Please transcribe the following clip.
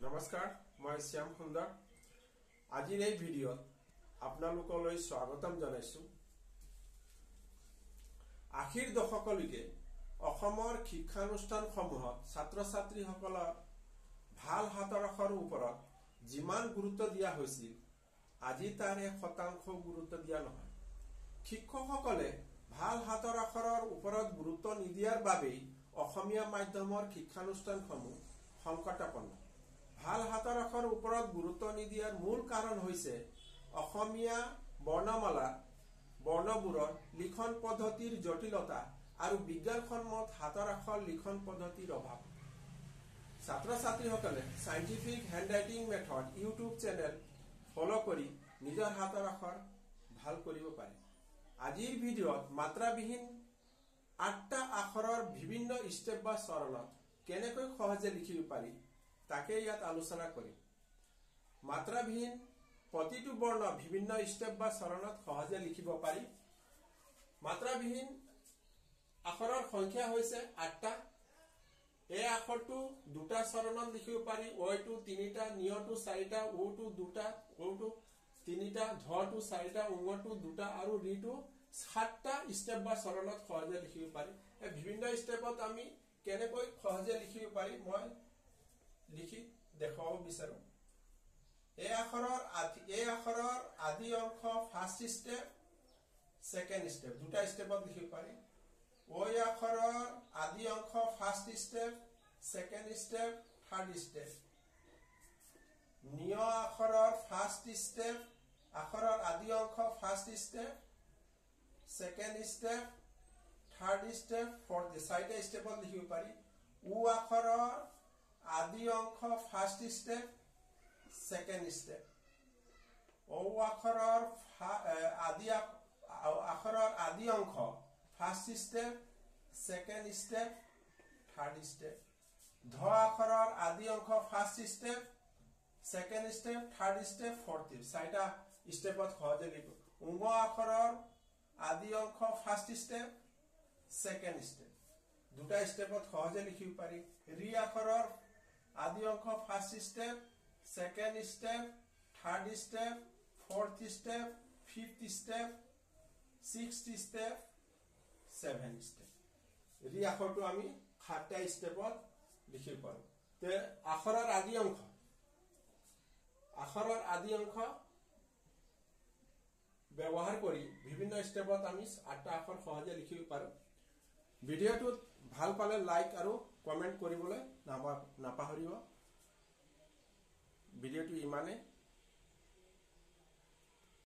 নমস্কাৰ মই শ্যাম সুন্দৰ আজিৰ এই ভিডিঅ'ত আপোনালোকলৈ স্বাগতম জনাইছো। আশীৰ দশকলৈকে অসমৰ শিক্ষানুষ্ঠানসমূহত ছাত্ৰ-ছাত্ৰীসকলৰ ভাল হাতৰ আখৰৰ ওপৰত যিমান গুৰুত্ব দিয়া হৈছিল আজি তাৰ 1% গুৰুত্ব দিয়া নহয়। শিক্ষকসকলে ভাল হাতৰ আখৰৰ ওপৰত গুৰুত্ব নিদিয়াৰ বাবেই অসমীয়া মাধ্যমৰ শিক্ষানুষ্ঠানসমূহ সংকটাপন্ন। ভাল হাতৰ আখৰৰ ওপৰত গুৰুত্ব নিদিয়াৰ মূল কাৰণ হৈছে অসমীয়া বৰ্ণমালা বৰ্ণবোৰৰ লিখন পদ্ধতিৰ জটিলতা আৰু বিজ্ঞানসন্মত হাতৰ আখৰ লিখন পদ্ধতিৰ অভাৱ। ছাত্ৰ-ছাত্ৰীসকলে সাইন্টিফিক হ্যান্ডৰাইটিং মেথড ইউটিউব চেনেল ফলো কৰি নিজৰ হাতৰ আখৰ ভাল কৰিব পাৰে। আজিৰ ভিডিঅ'ত মাত্ৰাবিহীন 8টা আখৰৰ বিভিন্ন স্টেপ বা চৰণত কেনেকৈ সহজে লিখিব পাৰি তাকে ইয়াত আলোচনা কৰিম। মাত্ৰাবিহীন প্ৰতিটো বৰ্ণ বিভিন্ন স্টেপ বা চৰণত সহজে লিখিব পাৰি। মাত্ৰাবিহীন আখৰৰ সংখ্যা হৈছে 8টা। এই আখৰটো দুটা চৰণত লিখিব পাৰি। অটো 3টা, নিয়টো 4টা, ওটো 2টা, ওটো 3টা, ধটো 4টা, উঙটো 2টা আৰু ৰিটো 7টা স্টেপ বা চৰণত সহজে লিখিব পাৰি। এই বিভিন্ন স্টেপত আমি কেনেকৈ সহজে লিখিব পাৰি মই লিখি দেখাব বিচাৰো। এই আখৰৰ আদি অংশ ফাৰ্ষ্ট স্টেপ, সেকেন্ড স্টেপ দুটা স্টেপত লিখিব পাৰি। ওই আখৰৰ আদি অংশ first step, second step, third step. নিয় আখৰৰ ফাৰ্ষ্ট স্টেপ, আখৰৰ আদি অংশ first step, second step, third step, fourth চাৰিটা স্টেপত লিখিব পাৰি। উ আখৰৰ আদি অংশ ফাৰ্ষ্ট স্টেপ, সেকেন্ড স্টেপ। ঔ আখৰৰ আদি অংশ first step, second step, third step. ধ আখৰৰ আদি অংশ first step, second step, third step, fourth step. চাৰিটা স্টেপত সহজে লিখিব। উঙ আখৰৰ আদি অংশ ফাৰ্ষ্ট স্টেপ, সেকেন্ড স্টেপ দুটা স্টেপত সহজে লিখিব পাৰি। ৰি আখৰৰ আদি অংশ first step, second step, third step, fourth step, fifth step, sixth step, seventh step. ৰি আখৰটো আমি 7টা স্টেপত লিখিব পাৰো। তে আখৰৰ আদি অংশ ব্যৱহাৰ কৰি বিভিন্ন স্টেপত আমি 8টা আখৰ সহজে লিখিব পাৰো। ভিডিঅ'টোত ভাল পালে লাইক আৰু কমেন্ট কৰিবলৈ নাপাহৰিব। ভিডিঅ'টো ইমানে।